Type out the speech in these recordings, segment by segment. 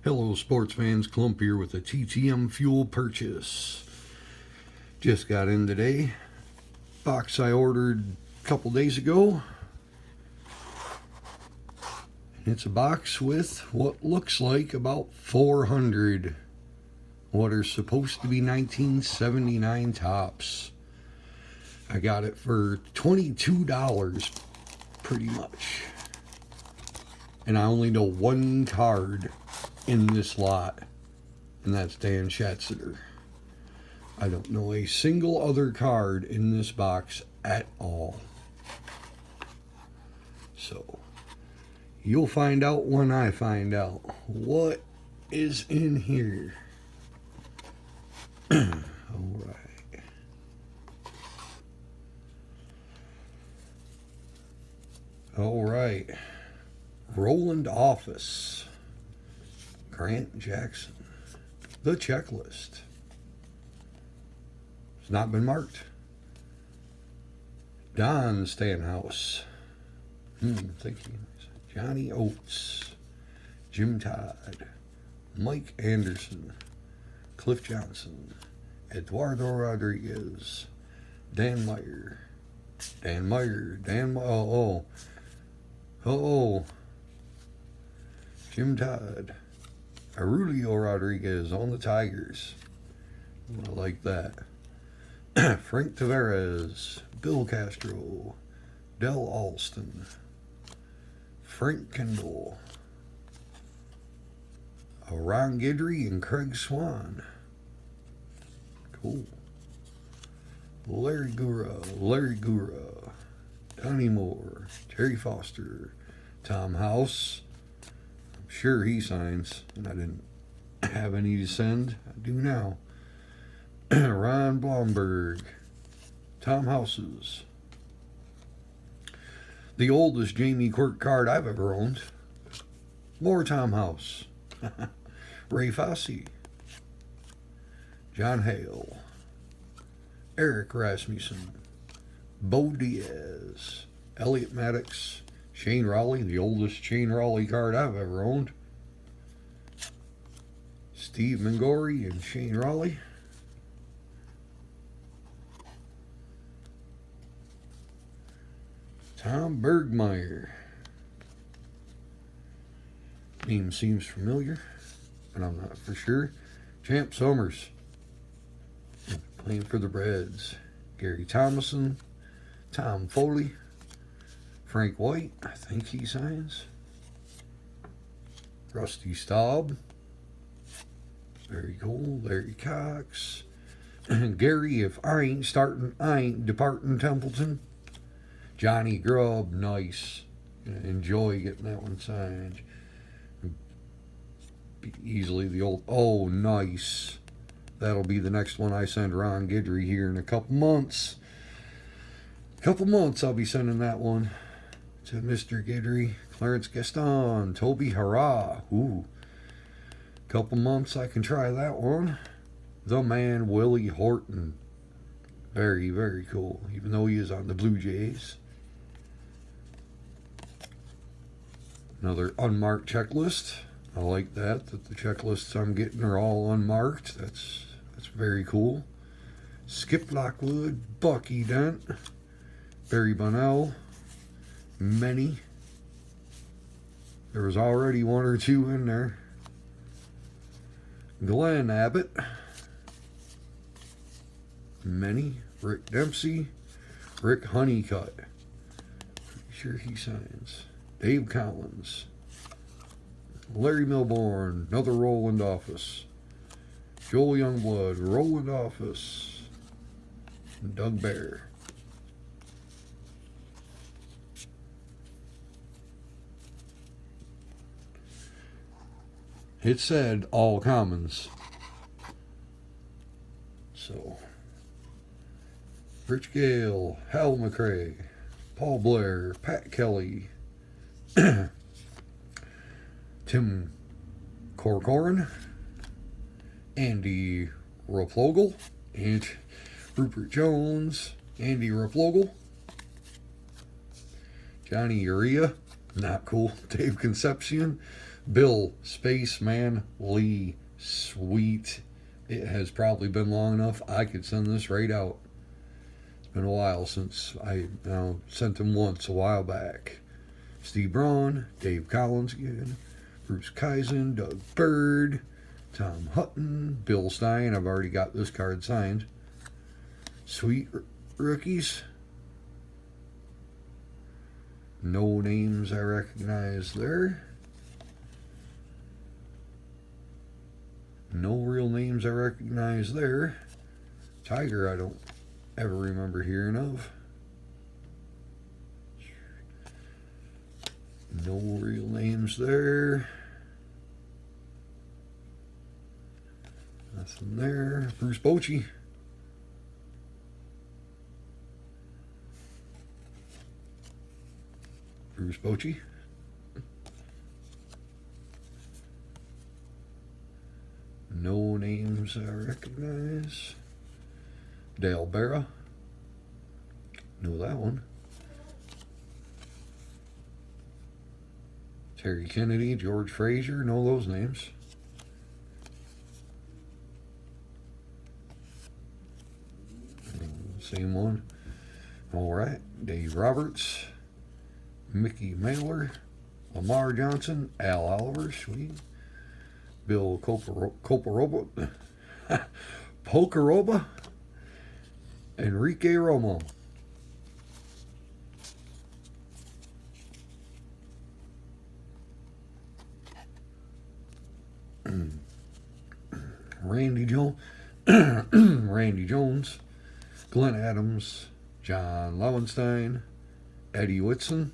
Hello sports fans, Clump here with a TTM Fuel Purchase. Just got in today. Box I ordered a couple days ago. It's a box with what looks like about 400 what are supposed to be 1979 tops. I got it for $22 pretty much. And I only know one card in this lot, and that's Dan Schatzeder. I don't know a single other card in this box at all. So, you'll find out when I find out what is in here. Alright. Alright. Roland Office. Grant Jackson. The checklist. It's not been marked. Don Stanhouse. Thinking. Johnny Oates. Jim Todd. Mike Anderson. Cliff Johnson. Eduardo Rodriguez. Dan Meyer. Jim Todd. Aurelio Rodriguez on the Tigers. I like that. Frank Tavares. Bill Castro. Del Alston. Frank Kendall. Ron Guidry and Craig Swan. Cool. Larry Gura. Donnie Moore. Terry Foster. Tom House. I'm sure he signs, and I didn't have any to send. I do now. Ron Blomberg. Tom Houses. The oldest Jamie Quirk card I've ever owned. More Tom House. Ray Fosse. John Hale. Eric Rasmussen. Bo Diaz. Elliot Maddox. Shane Raleigh, the oldest Shane Raleigh card I've ever owned. Steve Mangori and Shane Raleigh. Tom Bergmeyer. Name seems familiar, but I'm not for sure. Champ Summers. Playing for the Reds. Gary Thomason. Tom Foley. Frank White, I think he signs. Rusty Staub. Very cool. Larry Cox. Gary, if I ain't starting, I ain't departing Templeton. Johnny Grubb, nice. Enjoy getting that one signed. Easily the old, oh, nice. That'll be the next one I send Ron Guidry here in a couple months. I'll be sending that one to Mr. Guidry. Clarence Gaston, Toby Hurrah. Ooh. Couple months I can try that one. The man Willie Horton. Very, very cool. Even though he is on the Blue Jays. Another unmarked checklist. I like that the checklists I'm getting are all unmarked. That's very cool. Skip Lockwood, Bucky Dent, Barry Bonnell, Many. There was already one or two in there. Glenn Abbott, Many, Rick Dempsey, Rick Honeycutt. Pretty sure he signs. Dave Collins. Larry Milbourne, another Roland Office. Joel Youngblood, Roland Office. And Doug Bear. It said all commons. So, Rich Gale, Hal McRae, Paul Blair, Pat Kelly, Tim Corcoran, Andy Replogle, and Rupert Jones, Andy Replogle, Johnny Urea, not cool, Dave Concepcion, Bill Spaceman Lee. Sweet. It has probably been long enough I could send this right out. It's been a while since I sent him once a while back. Steve Braun, Dave Collins again, Bruce Kaizen, Doug Bird, Tom Hutton, Bill Stein. I've already got this card signed. Sweet rookies. No names I recognize there. No real names I recognize there. Tiger I don't ever remember hearing of. No real names there. Nothing there. Bruce Bochy. Bruce Bochy. No names I recognize. Dale Barra. Know that one. Terry Kennedy, George Frazier. Know those names. Same one. All right. Dave Roberts. Mickey Mailer. Lamar Johnson. Al Oliver. Sweet. Bill Coparoba, Pocaroba, Enrique Romo. Randy Jones, Glenn Adams, John Lowenstein, Eddie Whitson.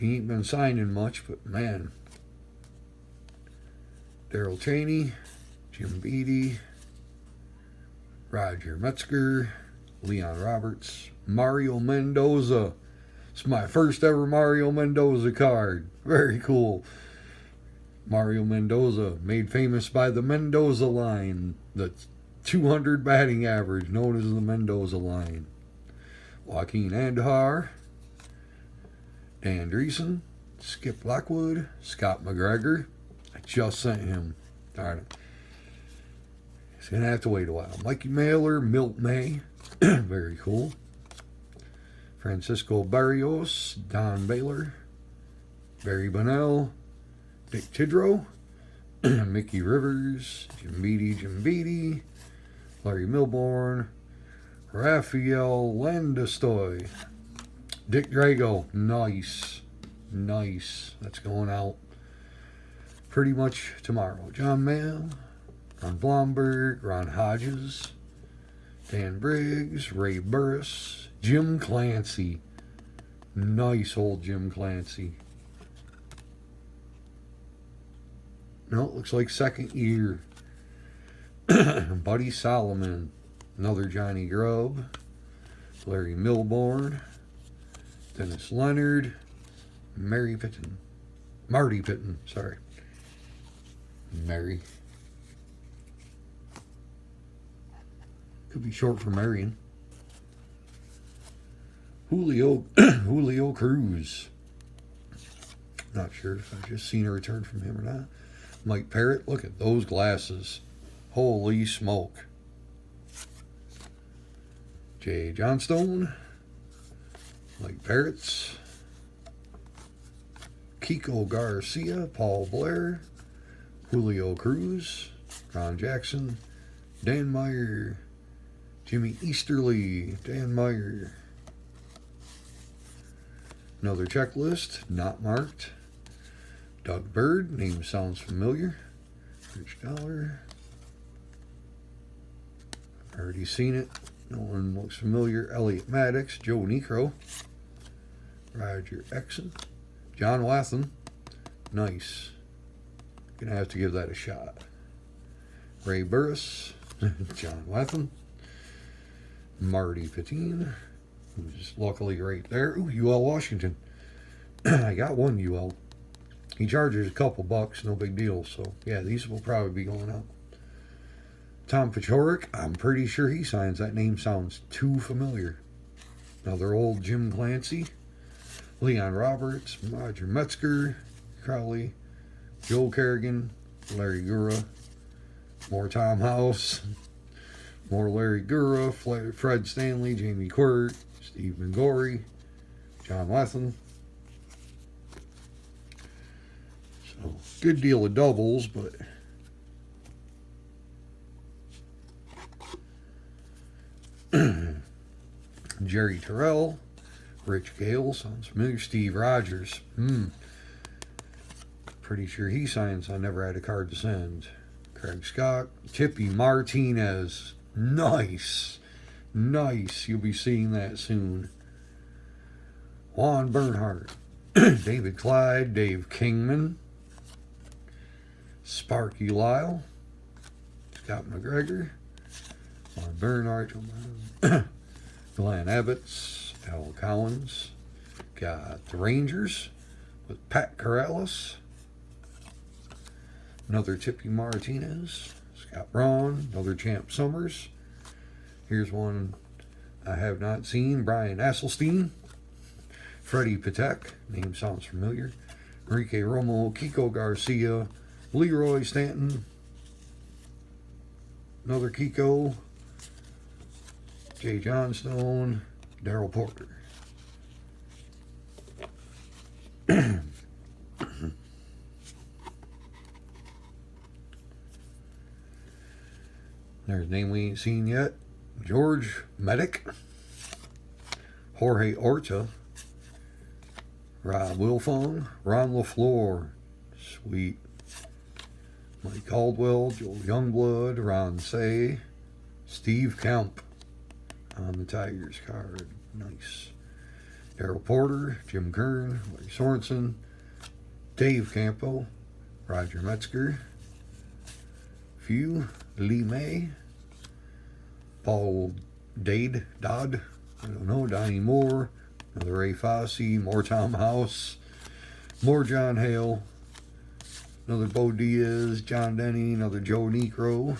He ain't been signing much, but man. Daryl Cheney, Jim Beattie, Roger Metzger, Leon Roberts, Mario Mendoza. It's my first ever Mario Mendoza card. Very cool. Mario Mendoza, made famous by the Mendoza line, the 200 batting average, known as the Mendoza line. Joaquin Andahar, Dan Dreesen, Skip Lockwood, Scott McGregor. I just sent him. Darn it. He's going to have to wait a while. Mikey Mailer, Milt May. Very cool. Francisco Barrios, Don Baylor, Barry Bonnell, Dick Tidrow, Mickey Rivers, Jim Beattie, Larry Milbourne, Rafael Landestoy, Dick Drago. Nice. That's going out pretty much tomorrow. John Mayle, Ron Blomberg, Ron Hodges, Dan Briggs, Ray Burris, Jim Clancy. Nice old Jim Clancy. No, it looks like second year. Buddy Solomon, another Johnny Grubb, Larry Milbourne, Dennis Leonard, Marty Pitton, sorry. Mary. Could be short for Marion. Julio Cruz. Not sure if I've just seen a return from him or not. Mike Parrott, look at those glasses. Holy smoke. Jay Johnstone. Mike Parrott's. Kiko Garcia, Paul Blair, Julio Cruz, Ron Jackson, Dan Meyer, Jimmy Easterly, Dan Meyer. Another checklist, not marked. Doug Bird, name sounds familiar. Rich Dollar. Already seen it. No one looks familiar. Elliot Maddox, Joe Necro, Roger Exon, John Wathen. Nice. Gonna have to give that a shot. Ray Burris, John Wathen, Marty Pittin, who's luckily right there. Ooh, UL Washington. I got one UL. He charges a couple bucks, no big deal. So yeah, these will probably be going out. Tom Paciorek, I'm pretty sure he signs. That name sounds too familiar. Another old Jim Clancy, Leon Roberts, Roger Metzger, Crowley, Joe Kerrigan, Larry Gura, more Tom House, more Larry Gura, Fred Stanley, Jamie Quirt, Steve McGorry, John Lethan. So, good deal of doubles, but Jerry Terrell, Rich Gale, sounds familiar. Steve Rogers. Pretty sure he signs. I never had a card to send. Craig Scott, Tippy Martinez. Nice. Nice. You'll be seeing that soon. Juan Bernhardt, David Clyde, Dave Kingman, Sparky Lyle, Scott McGregor, Juan Bernhardt, Glenn Ebbets, Al Collins. Got the Rangers with Pat Corrales. Another Tippy Martinez. Scott Braun. Another Champ Summers. Here's one I have not seen. Brian Asselstein. Freddie Patek. Name sounds familiar. Enrique Romo. Kiko Garcia. Leroy Stanton. Another Kiko. Jay Johnstone. Darryl Porter. There's a name we ain't seen yet. George Medic. Jorge Orta. Rob Wilfong. Ron LaFleur. Sweet. Mike Caldwell. Joel Youngblood. Ron Say. Steve Kemp on the Tigers card. Nice. Darryl Porter. Jim Kern. Larry Sorensen. Dave Campo. Roger Metzger. Few. Lee May, Paul Dodd, I don't know, Donnie Moore, another Ray Fosse, more Tom House, more John Hale, another Bo Diaz, John Denny, another Joe Necro.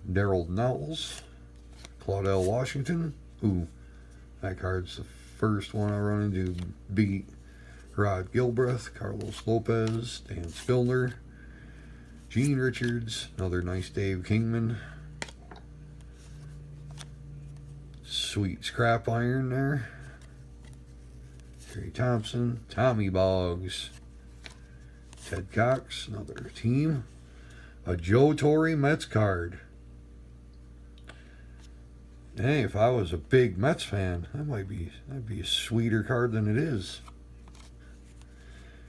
Daryl Knowles, Claudel Washington. Ooh, that card's the first one I run into. Beat Rod Gilbreth, Carlos Lopez, Dan Spillner, Gene Richards, another nice Dave Kingman. Sweet scrap iron there. Terry Thompson, Tommy Boggs, Ted Cox, another team. A Joe Torre Mets card. Hey, if I was a big Mets fan, that'd be a sweeter card than it is.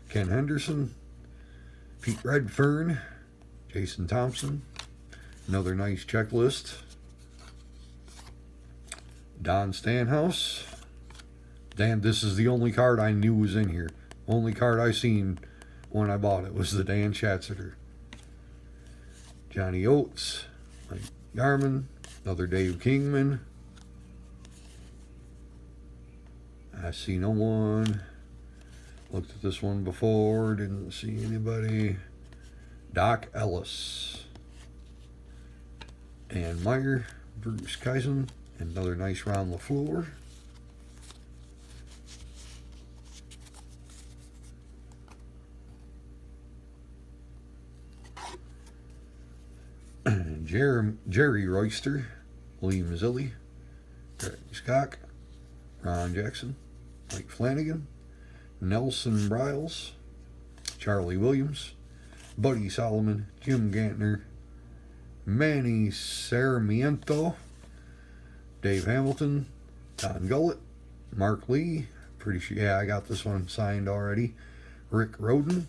Ken Henderson, Pete Redfern, Jason Thompson, another nice checklist. Don Stanhouse. Dan, this is the only card I knew was in here. Only card I seen when I bought it was the Dan Schatzeder. Johnny Oates, Mike Garman, another Dave Kingman. I see no one. Looked at this one before, didn't see anybody. Doc Ellis. Dan Meyer, Bruce Kaizen, another nice Ron LaFleur. Jerry Royster, Lee Mazzilli, Greg Scott, Ron Jackson, Mike Flanagan, Nelson Bryles, Charlie Williams, Buddy Solomon, Jim Gantner, Manny Sarmiento, Dave Hamilton, Don Gullett, Mark Lee, pretty sure, yeah, I got this one signed already, Rick Roden,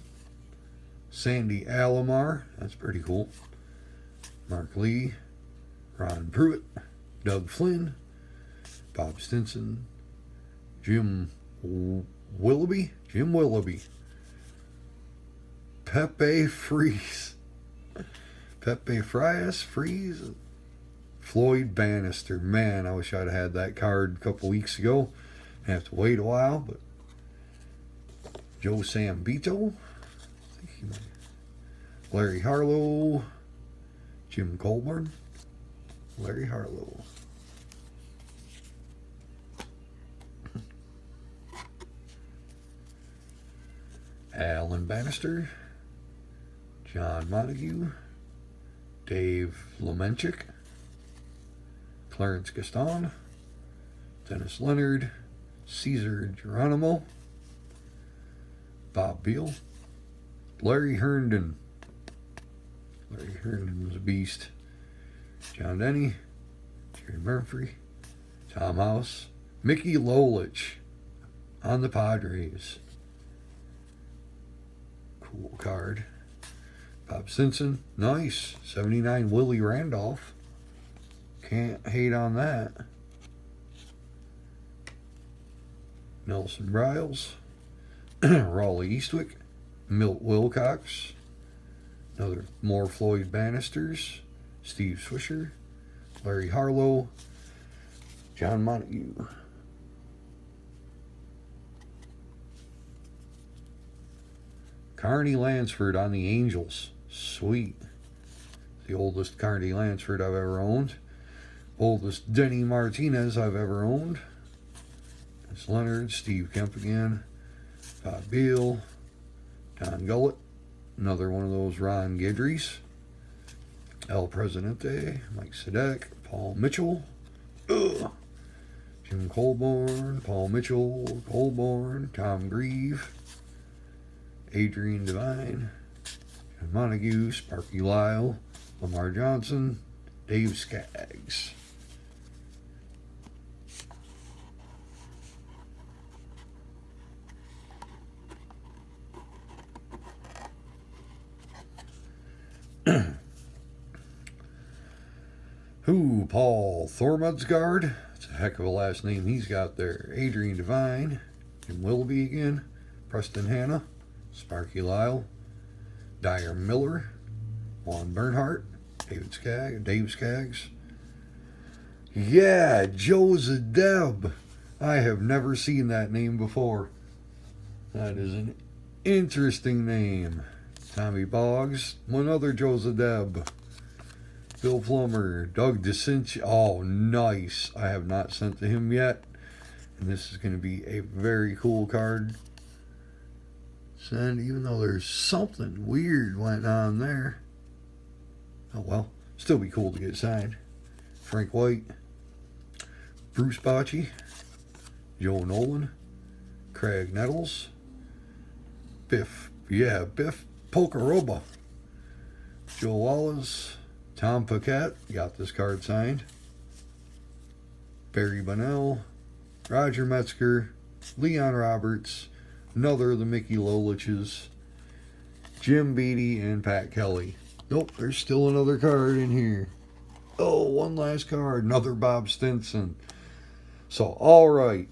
Sandy Alomar, that's pretty cool, Mark Lee, Ron Pruitt, Doug Flynn, Bob Stinson, Jim Willoughby, Pepe Freeze, Floyd Bannister. Man, I wish I'd had that card a couple weeks ago. I have to wait a while, but Joe Sambito, Larry Harlow, Jim Colburn, Larry Harlow. Alan Bannister, John Montague, Dave Lemenchik, Clarence Gaston, Dennis Leonard, Cesar Geronimo, Bob Beal, Larry Herndon. Larry Herndon was a beast. John Denny, Jerry Murphy, Tom House, Mickey Lolich on the Padres. Cool card. Bob Simpson, nice. 79 Willie Randolph. Can't hate on that. Nelson Riles, Raleigh Eastwick, Milt Wilcox, another more Floyd Bannisters, Steve Swisher, Larry Harlow, John Montague. Carney Lansford on the Angels. Sweet. The oldest Carney Lansford I've ever owned. Oldest Denny Martinez I've ever owned. It's Leonard, Steve Kemp again, Bob Beal, Don Gullett, another one of those Ron Guidry's, El Presidente, Mike Sadek, Paul Mitchell, Jim Colborn, Paul Mitchell, Colborn, Tom Grieve, Adrian Devine, John Montague, Sparky Lyle, Lamar Johnson, Dave Skaggs. Who? Paul Thormudsgaard. It's a heck of a last name he's got there. Adrian Devine. Jim Willoughby again. Preston Hanna. Sparky Lyle. Dyer Miller. Juan Bernhardt. Dave Skaggs. Yeah, Joe Zadeb. I have never seen that name before. That is an interesting name. Tommy Boggs. One other Joe Zadeb. Bill Plummer, Doug DeCinci. Oh, nice. I have not sent to him yet. And this is going to be a very cool card. Send, even though there's something weird went on there. Oh, well. Still be cool to get signed. Frank White. Bruce Bochy. Joe Nolan. Craig Nettles. Biff Pocaroba. Joe Wallace. Tom Paquette, got this card signed. Barry Bonnell, Roger Metzger, Leon Roberts, another of the Mickey Loliches, Jim Beattie, and Pat Kelly. Nope, there's still another card in here. Oh, one last card, another Bob Stinson. So, all right.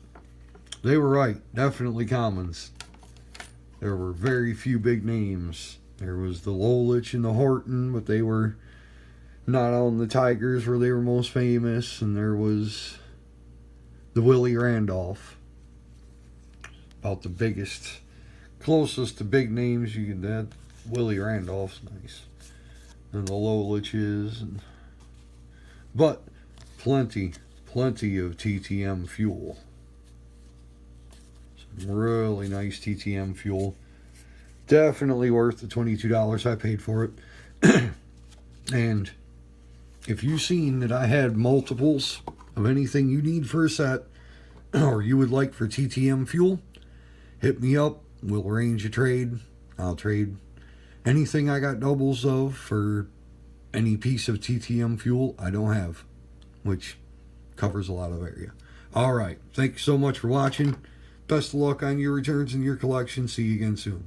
They were right, definitely commons. There were very few big names. There was the Lolich and the Horton, but they were not on the Tigers where they were most famous, and there was the Willie Randolph. About the biggest, closest to big names you could that. Willie Randolph's nice. And the Loliches, but plenty of TTM Fuel. Some really nice TTM Fuel. Definitely worth the $22 I paid for it. And if you've seen that I had multiples of anything you need for a set, or you would like for TTM Fuel, hit me up. We'll arrange a trade. I'll trade anything I got doubles of for any piece of TTM Fuel I don't have, which covers a lot of area. All right. Thank you so much for watching. Best of luck on your returns and your collection. See you again soon.